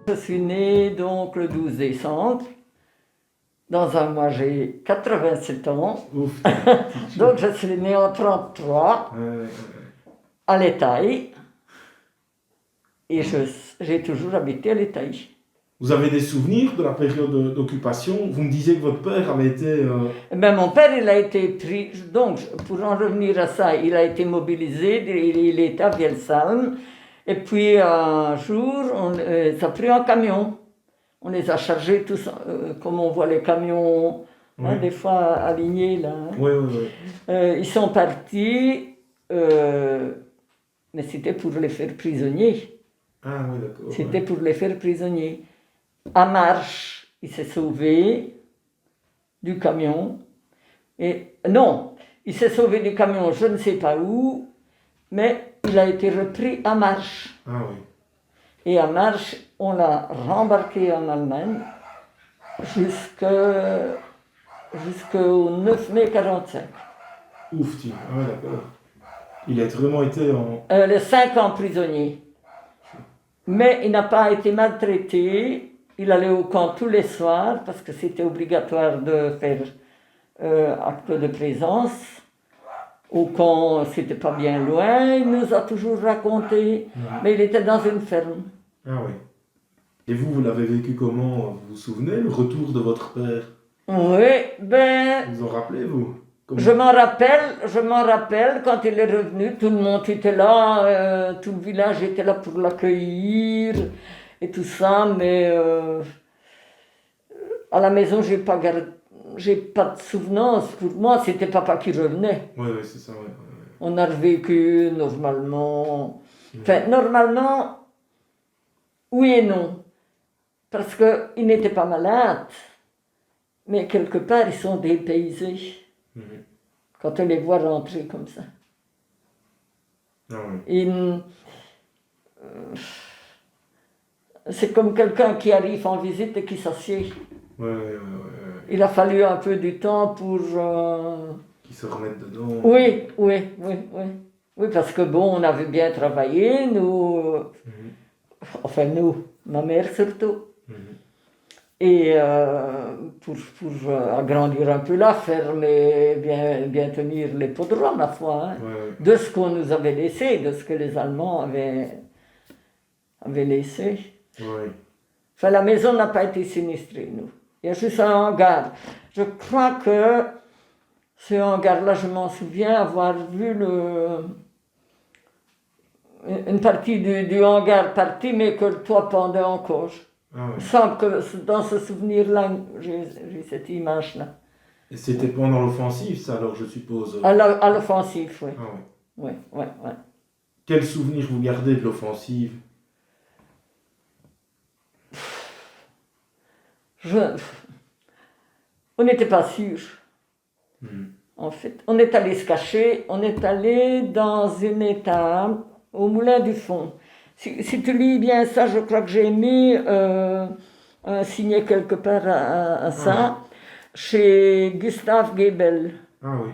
Je suis née donc le 12 décembre. Dans un mois, j'ai 87 ans. Ouf. Donc je suis née en 33 à l'Étaï. Et j'ai toujours habité à l'Étaï. Vous avez des souvenirs de la période d'occupation? Vous me disiez que votre père avait été... Ben, mon père, il a été pris. Donc, pour en revenir à ça, il a été mobilisé. Il était à Vielsalm. Et puis, un jour, ça a pris un camion. On les a chargés tous, comme on voit les camions, hein, des fois alignés là. Hein. Oui. Ils sont partis, mais c'était pour les faire prisonniers. Ah oui, d'accord. C'était pour les faire prisonniers. À marche, il s'est sauvé du camion. Et non, il s'est sauvé du camion, je ne sais pas où, mais il a été repris à marche. Ah oui. Et à marche, on l'a rembarqué en Allemagne jusqu'au 9 mai 1945. Ouf, tiens. Ah ouais, d'accord. Il a vraiment été en... Les 5 ans prisonnier. Mais il n'a pas été maltraité. Il allait au camp tous les soirs parce que c'était obligatoire de faire acte de présence. Au camp, c'était pas bien loin, il nous a toujours raconté. Mais il était dans une ferme. Ah oui. Et vous l'avez vécu comment? Vous vous souvenez, le retour de votre père? Oui, ben... Vous en rappelez-vous? Je m'en rappelle quand il est revenu, tout le monde était là, tout le village était là pour l'accueillir et tout ça, mais à la maison, j'ai pas de souvenance. Pour moi, c'était papa qui revenait. Oui, c'est ça, ouais. On a vécu normalement. Enfin, normalement, oui et non. Parce qu'ils n'étaient pas malades, mais quelque part, ils sont dépaysés. Quand on les voit rentrer comme ça. Ah oui. Et, c'est comme quelqu'un qui arrive en visite et qui s'assied. Ouais. Il a fallu un peu du temps pour... Qui se remettent dedans. Oui, parce que bon, on avait bien travaillé, nous... Enfin, nous, ma mère surtout. Et pour agrandir un peu la ferme et bien tenir les podrums, ma foi, hein, de ce qu'on nous avait laissé, de ce que les Allemands avaient laissé. Oui. Enfin, la maison n'a pas été sinistrée, nous. Il y a juste un hangar. Je crois que ce hangar-là, je m'en souviens avoir vu une partie du hangar partie, mais que le toit pendait encore. Ah oui. Sans que dans ce souvenir-là, j'ai cette image-là. Et c'était pendant l'offensive, ça, alors, je suppose? À l'offensive, oui. Ah oui. Oui. Quel souvenir vous gardez de l'offensive? On n'était pas sûrs. En fait, on est allé se cacher, on est allé dans une étable au Moulin du Fond. Si tu lis bien ça, je crois que j'ai mis signé quelque part à ça, chez Gustave Gebel. Ah oui.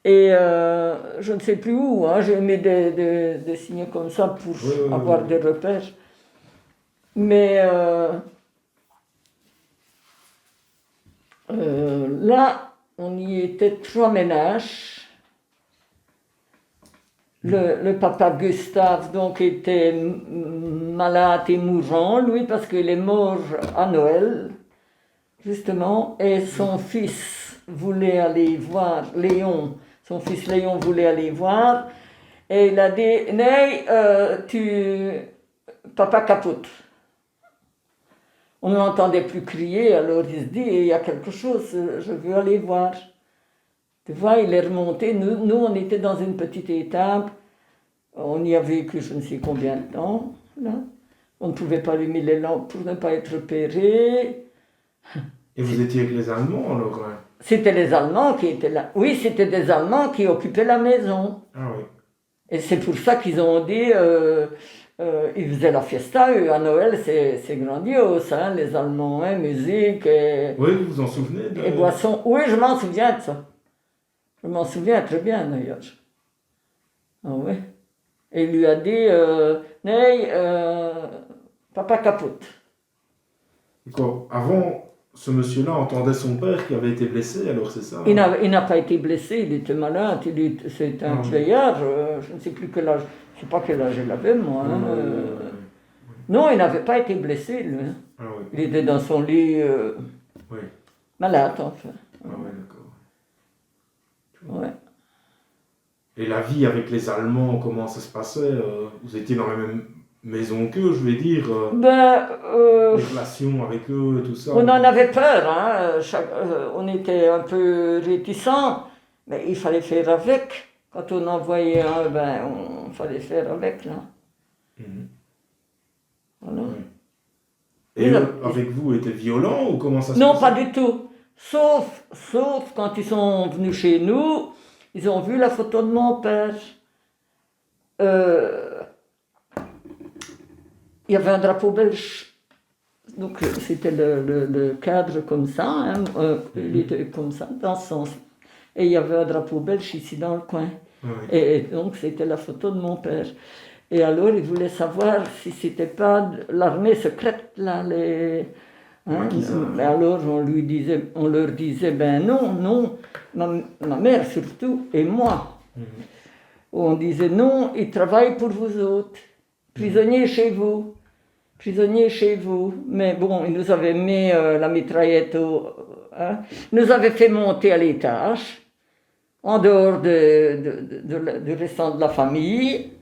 Et je ne sais plus où, hein, j'ai mis des signes comme ça pour avoir des repères. Mais là, on y était 3 ménages. Le papa Gustave donc était malade et mourant, lui, parce qu'il est mort à Noël, justement, et son fils voulait aller voir, son fils Léon voulait aller voir, et il a dit, Ney, papa capote. On ne l'entendait plus crier, alors il se dit, il y a quelque chose, je veux aller voir. Tu vois, il est remonté. Nous, on était dans une petite étape. On y a vécu je ne sais combien de temps. Là. On ne pouvait pas allumer les lampes pour ne pas être repérés. Et vous étiez avec les Allemands alors? C'était les Allemands qui étaient là. Oui, c'était des Allemands qui occupaient la maison. Ah oui. Et c'est pour ça qu'ils ont dit... ils faisaient la fiesta, eux. À Noël, c'est grandiose, hein, les Allemands, hein, musique et... Oui, vous vous en souvenez Et boissons. Oui, je m'en souviens de ça. Je m'en souviens très bien d'ailleurs. Ah oui. Et il lui a dit, Ney, Papa capote. Et quoi, avant, ce monsieur-là entendait son père qui avait été blessé, alors c'est ça? Il n'a pas été blessé, il était malade, c'est un vieillard, je ne sais plus quel âge, je ne sais pas quel âge il avait, moi. Hein, Non, il n'avait pas été blessé, lui. Ah, oui. Il était dans son lit Oui. malade, enfin. Ah ouais, d'accord. Ouais. Et la vie avec les Allemands, comment ça se passait? Vous étiez dans la même maison qu'eux, je vais dire. Les relations avec eux et tout ça. On en avait peur, hein. On était un peu réticents, mais il fallait faire avec. Quand on en voyait un, on fallait faire avec, là. Mhm. Voilà. Ouais. Et eux, avec vous, étaient violents ou comment ça se Non, passait? pas du tout. Sauf quand ils sont venus chez nous, ils ont vu la photo de mon père. Il y avait un drapeau belge. Donc c'était le cadre comme ça, hein, il était comme ça, dans ce sens. Et il y avait un drapeau belge ici dans le coin. Oui. Et donc c'était la photo de mon père. Et alors il voulait savoir si c'était pas l'armée secrète, là, les... Hein, mais alors on leur disait, ben non, ma mère surtout, et moi. On disait non, ils travaillent pour vous autres, prisonniers chez vous. Mais bon, ils nous avaient mis la mitraillette nous avaient fait monter à l'étage, en dehors du restant de la famille.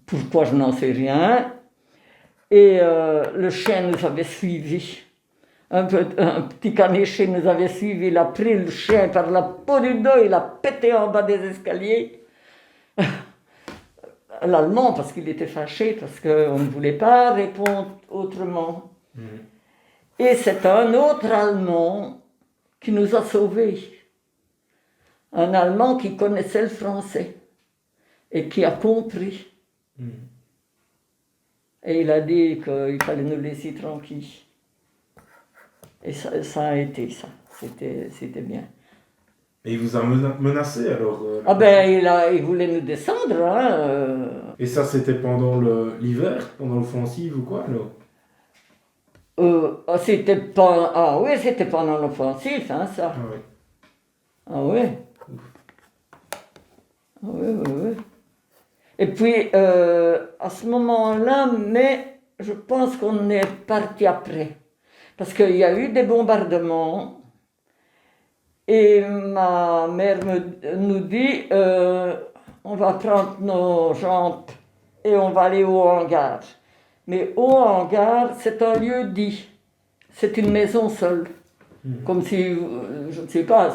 Pourquoi, je n'en sais rien. Et le chien nous avait suivis. Un petit caniche nous avait suivis, il a pris le chien par la peau du dos, il l'a pété en bas des escaliers. L'allemand, parce qu'il était fâché, parce qu'on ne voulait pas répondre autrement. Et c'est un autre Allemand qui nous a sauvés. Un Allemand qui connaissait le français et qui a compris. Et il a dit qu'il fallait nous laisser tranquilles. Et ça a été ça. C'était bien. Et il vous a menacé alors? Il voulait nous descendre. Hein. Et ça, c'était pendant l'hiver, pendant l'offensive ou quoi alors? C'était pendant l'offensive, hein, ça. Ah oui. Ah oui. Oui. Et puis, à ce moment-là, mais je pense qu'on est parti après. Parce qu'il y a eu des bombardements. Et ma mère nous dit, on va prendre nos jambes et on va aller au hangar. Mais au hangar, c'est un lieu dit. C'est une maison seule. Comme si, je ne sais pas,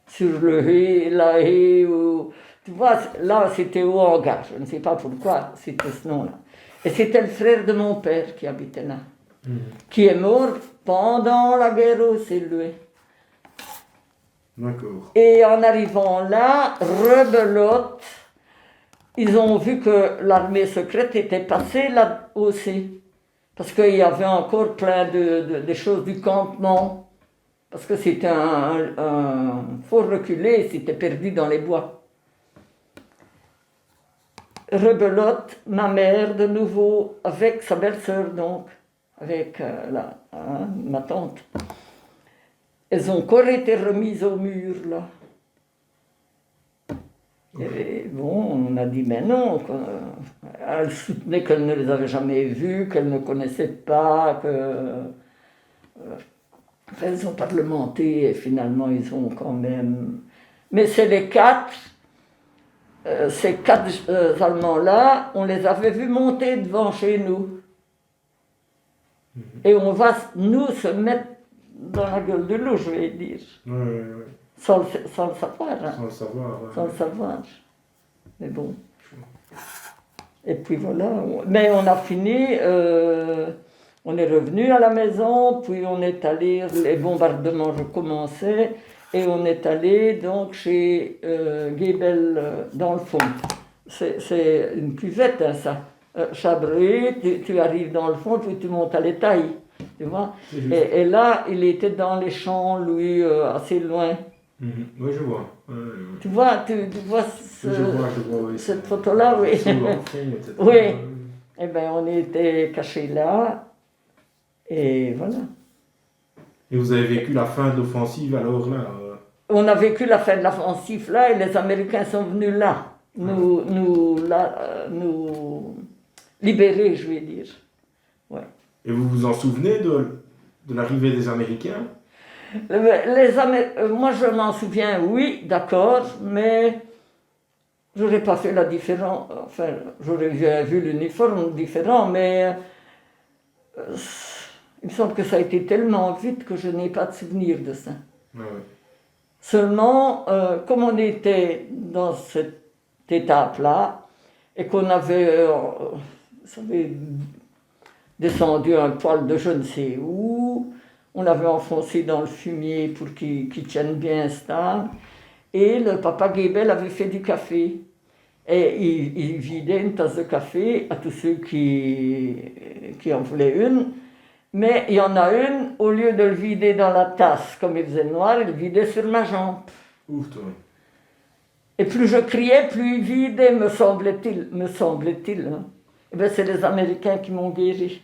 sur la haie, ou... Tu vois, là, c'était au hangar. Je ne sais pas pourquoi c'était ce nom-là. Et c'était le frère de mon père qui habitait là. Qui est mort pendant la guerre aussi, lui. D'accord. Et en arrivant là, rebelote, ils ont vu que l'armée secrète était passée là aussi. Parce qu'il y avait encore plein de choses du campement. Parce que c'était un fort reculé, c'était perdu dans les bois. Rebelote, ma mère de nouveau, avec sa belle-sœur donc, avec ma tante. Elles ont encore été remises au mur, là. Et bon, on a dit, mais non. Elle soutenait qu'elle ne les avait jamais vus, qu'elle ne connaissait pas, elles ont parlementé et finalement ils ont quand même... Mais c'est ces quatre Allemands-là, on les avait vus monter devant chez nous. Et on va, nous, se mettre dans la gueule de l'eau, je vais dire. Ouais. Sans le savoir. Hein. Sans le savoir, ouais. Sans le savoir. Mais bon. Et puis voilà. Mais on a fini, on est revenu à la maison, puis on est allé, les bombardements recommençaient, et on est allé donc chez Guébel, dans le fond. C'est une cuvette, hein, ça. Chabré, tu arrives dans le fond, puis tu montes à l'étail. Tu vois? Et là, il était dans les champs, lui, assez loin. Oui, je vois. Tu vois, tu vois je vois, oui. cette photo-là, oui. Sous l'enfant, etc. Oui. Eh bien, on était cachés là. Et voilà. Et vous avez vécu la fin de l'offensive alors là On a vécu la fin de l'offensive là et les Américains sont venus là, nous libérer, je vais dire. Ouais. Et vous vous en souvenez de l'arrivée des Américains? Moi, je m'en souviens, oui, d'accord, mais je n'aurais pas fait la différence. Enfin, j'aurais vu l'uniforme différent, mais il me semble que ça a été tellement vite que je n'ai pas de souvenir de ça. Ouais. Seulement, comme on était dans cette étape-là, et qu'on avait, descendu un poil de je ne sais où, on avait enfoncé dans le fumier pour qu'il tienne bien stable, et le papa Guébel avait fait du café. Et il vidait une tasse de café à tous ceux qui en voulaient une. Mais il y en a une, au lieu de le vider dans la tasse, comme il faisait noir, il le vidait sur ma jambe. Ouf, toi. Et plus je criais, plus il vidait, me semblait-il. Hein. Et bien, c'est les Américains qui m'ont guéri,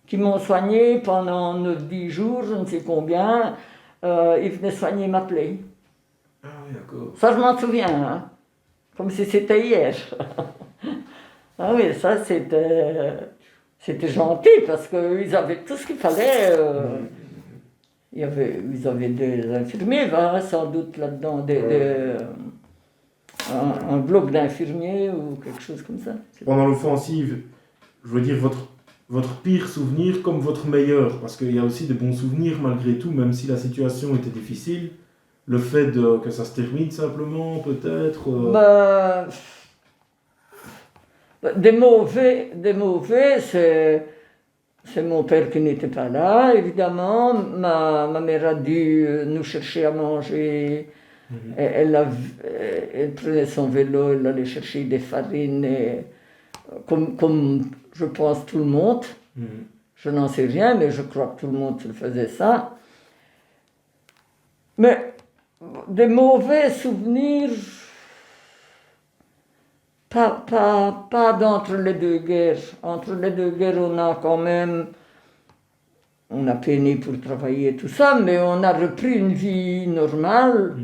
qui m'ont soigné pendant 9-10 jours, je ne sais combien. Ils venaient soigner ma plaie. Ah oui, d'accord. Ça, je m'en souviens, hein. Comme si c'était hier. Ah oui, ça, c'était gentil, parce qu'ils avaient tout ce qu'il fallait. Ils avaient des infirmiers, sans doute, là-dedans, un bloc d'infirmiers ou quelque chose comme ça. Pendant l'offensive, je veux dire votre pire souvenir comme votre meilleur, parce qu'il y a aussi de bons souvenirs malgré tout, même si la situation était difficile. Le fait que ça se termine simplement, peut-être Des mauvais, c'est mon père qui n'était pas là, évidemment. Ma mère a dû nous chercher à manger. Elle prenait son vélo, elle allait chercher des farines, comme je pense tout le monde. Je n'en sais rien, mais je crois que tout le monde faisait ça. Mais des mauvais souvenirs, pas d'entre les deux guerres. Entre les deux guerres, on a peiné pour travailler tout ça, mais on a repris une vie normale,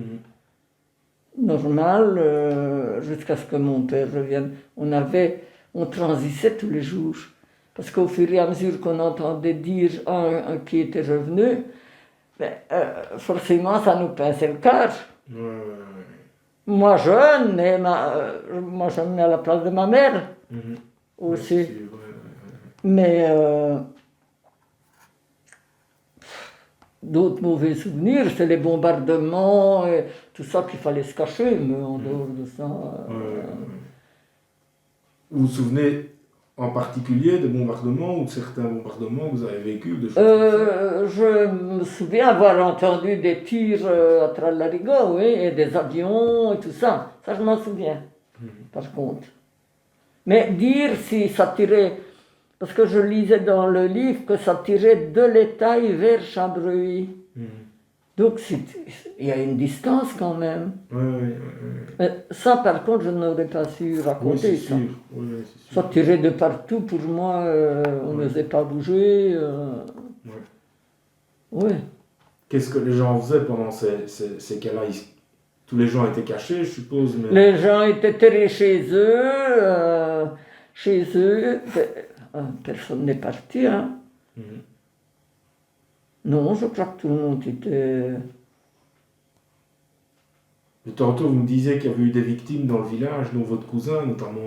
jusqu'à ce que mon père revienne. On transissait tous les jours, parce qu'au fur et à mesure qu'on entendait dire un qui était revenu, forcément ça nous pinçait le cœur. Moi jeune, mais moi je me mets à la place de ma mère aussi. Mais d'autres mauvais souvenirs, c'est les bombardements et tout ça qu'il fallait se cacher, mais en dehors de ça. Vous vous souvenez en particulier des bombardements ou de certains bombardements que vous avez vécu, des choses comme ça? Je me souviens avoir entendu des tirs à Tralarigo, oui, et des avions et tout ça. Ça, je m'en souviens, par contre. Mais dire si ça tirait, parce que je lisais dans le livre que ça tirait de l'Étail vers Chabreuil. Donc, il y a une distance quand même. Ça, par contre, je n'aurais pas su raconter. Oui, ça. sûr. Ça tirait de partout, pour moi, on n'osait pas bouger. Qu'est-ce que les gens faisaient pendant ces cas-là? Tous les gens étaient cachés, je suppose. Mais... Les gens étaient terrés chez eux. Personne n'est parti. Hein. Non, je crois que tout le monde était... Et tantôt, vous me disiez qu'il y avait eu des victimes dans le village, dont votre cousin notamment.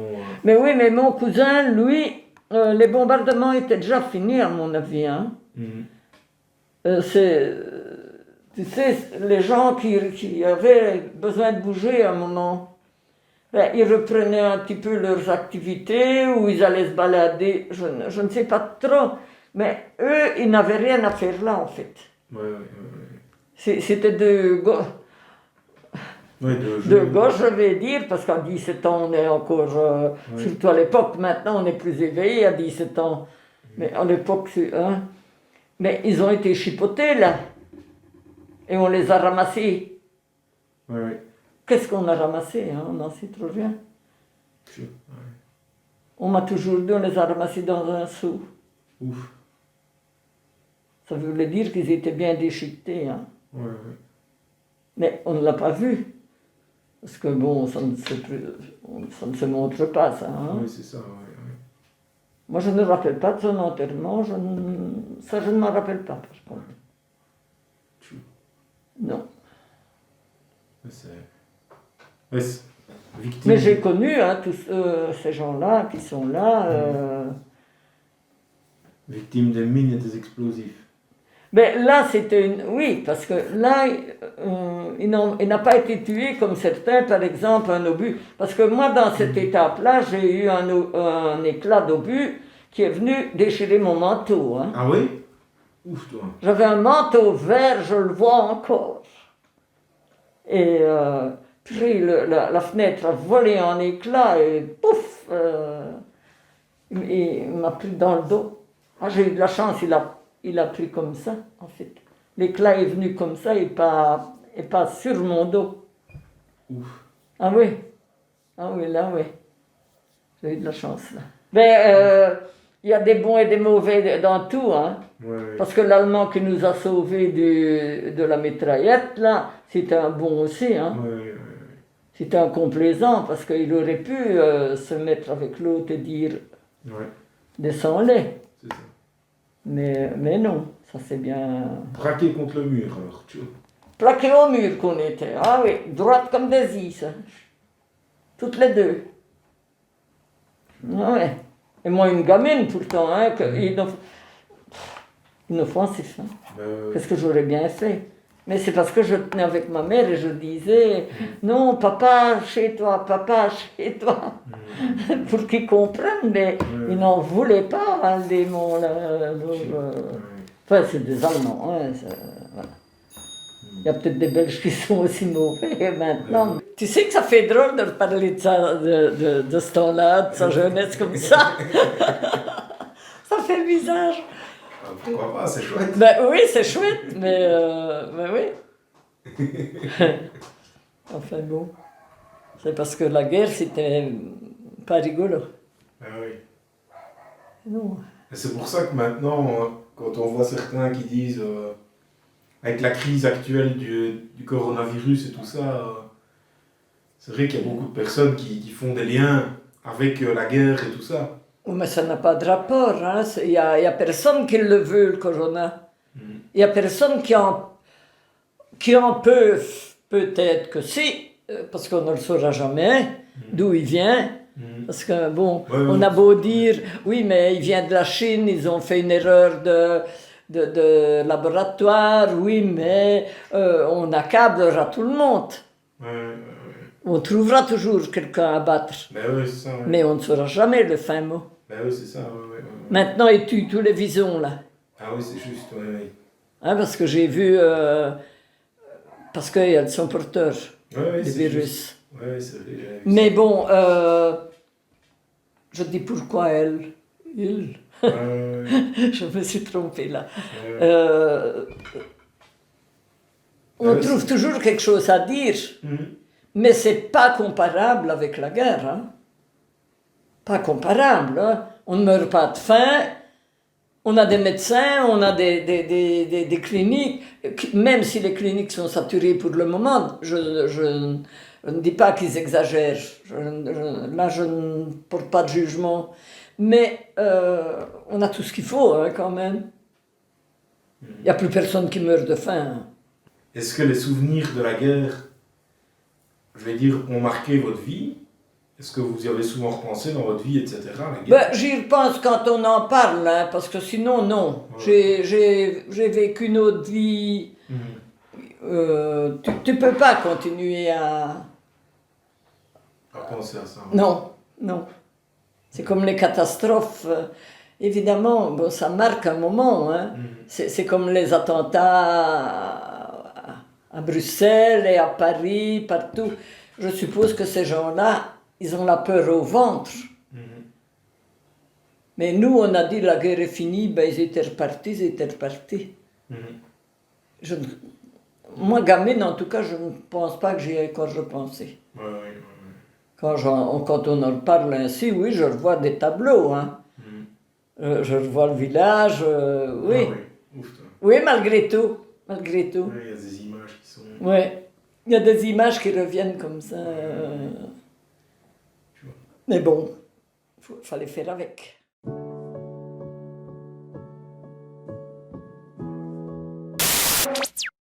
Mais oui, mais mon cousin, lui, les bombardements étaient déjà finis, à mon avis. Hein. Tu sais, les gens qui avaient besoin de bouger à un moment, ils reprenaient un petit peu leurs activités, ou ils allaient se balader, je ne sais pas trop. Mais eux, ils n'avaient rien à faire là, en fait. C'était de gauche, je vais dire, parce qu'à 17 ans, on est encore... surtout à l'époque, maintenant, on est plus éveillé à 17 ans. Mais à l'époque, mais ils ont été chipotés, là. Et on les a ramassés. Qu'est-ce qu'on a ramassé, hein? On n'en sait trop rien. On m'a toujours dit, on les a ramassés dans un seau. Ouf. Ça voulait dire qu'ils étaient bien déchiquetés. Hein. Ouais, ouais. Mais on ne l'a pas vu. Parce que bon, ça ne se montre pas, ça. Hein. Oui, c'est ça, ouais, ouais. Moi, je ne me rappelle pas de son enterrement. Ça, je ne m'en rappelle pas, par contre. True. Non. Mais c'est victime. Mais j'ai connu hein, tous ces gens-là qui sont là. Victime des mines et des explosifs. Mais là, c'était une... Oui, parce que là, il n'a pas été tué comme certains, par exemple, un obus. Parce que moi, dans cette étape-là, j'ai eu un éclat d'obus qui est venu déchirer mon manteau. Hein. Ah oui? Ouf, toi. J'avais un manteau vert, je le vois encore. Et puis la fenêtre a volé en éclats et pouf, il m'a pris dans le dos. Ah, j'ai eu de la chance, il a pris comme ça, en fait. L'éclat est venu comme ça et pas sur mon dos. Ouf. Ah oui, là, oui. J'ai eu de la chance, là. Mais il y a des bons et des mauvais dans tout, hein. Ouais, ouais. Parce que l'Allemand qui nous a sauvés de la mitraillette, là, c'était un bon aussi, hein. Ouais, ouais, ouais. C'était un complaisant, parce qu'il aurait pu se mettre avec l'autre et dire Ouais, descends-les. c'est ça. Mais non, ça c'est bien. Braqué contre le mur, alors, tu vois. Plaqué au mur qu'on était. Ah oui, droite comme des is. Hein. Toutes les deux. Ah ouais. Et moi, une gamine pourtant, hein, inoffensif. Hein. Qu'est-ce que j'aurais bien fait? Mais c'est parce que je tenais avec ma mère et je disais non, papa chez toi, pour qu'ils comprennent, mais ils n'en voulaient pas, hein, le démon. Enfin, c'est des Allemands. Hein, voilà. Il y a peut-être des Belges qui sont aussi mauvais maintenant. Tu sais que ça fait drôle de parler de ça, de ce temps-là, de sa jeunesse comme ça. Ça fait bizarre. Pourquoi pas, c'est chouette. Ben oui, c'est chouette, mais oui. Enfin bon, c'est parce que la guerre, c'était pas rigolo. Ah oui. Non. Et c'est pour ça que maintenant, quand on voit certains qui disent, avec la crise actuelle du coronavirus et tout ça, c'est vrai qu'il y a beaucoup de personnes qui font des liens avec la guerre et tout ça. Mais ça n'a pas de rapport. Hein. Il y a personne qui le veut, le corona. Il y a personne qui en peut, peut-être que si, parce qu'on ne le saura jamais, d'où il vient. Parce que bon, on a beau dire, oui, mais il vient de la Chine, ils ont fait une erreur de laboratoire, oui, mais on accablera tout le monde. On trouvera toujours quelqu'un à battre. Ça, mais on ne saura jamais le fin mot. Oui, c'est ça. Maintenant, ils tuent tous les visons, là. Ah oui, c'est juste, oui. Hein, parce que j'ai vu... parce qu'ils sont porteurs des virus. Oui, c'est vrai. Mais bon, je dis pourquoi elle. Il. Je me suis trompée là. On trouve toujours quelque chose à dire, mais c'est pas comparable avec la guerre. Hein. Pas comparable. Hein. On ne meurt pas de faim. On a des médecins, on a des cliniques, même si les cliniques sont saturées pour le moment. Je ne dis pas qu'ils exagèrent. Là, je ne porte pas de jugement. Mais on a tout ce qu'il faut, hein, quand même. Il n'y a plus personne qui meurt de faim. Est-ce que les souvenirs de la guerre, je vais dire, ont marqué votre vie? Est-ce que vous y avez souvent repensé dans votre vie, etc. J'y repense quand on en parle, hein, parce que sinon, non. Ouais. J'ai vécu une autre vie. Tu ne peux pas continuer à penser à ça. Non, non. C'est comme les catastrophes. Évidemment, bon, ça marque un moment. Hein. C'est comme les attentats à Bruxelles et à Paris, partout. Je suppose que ces gens-là, ils ont la peur au ventre. Mais nous, on a dit la guerre est finie, ben ils étaient repartis. Moi, gamine, en tout cas, je ne pense pas que j'y ai encore repensé. Quand on en parle ainsi, oui, je revois des tableaux. Hein. Je revois le village, oui. Ah oui, ouf, toi. Oui, malgré tout. Malgré tout. Ouais, il y a des images qui sont... Oui. Il y a des images qui reviennent comme ça. Tu vois. Mais bon, fallait faire avec.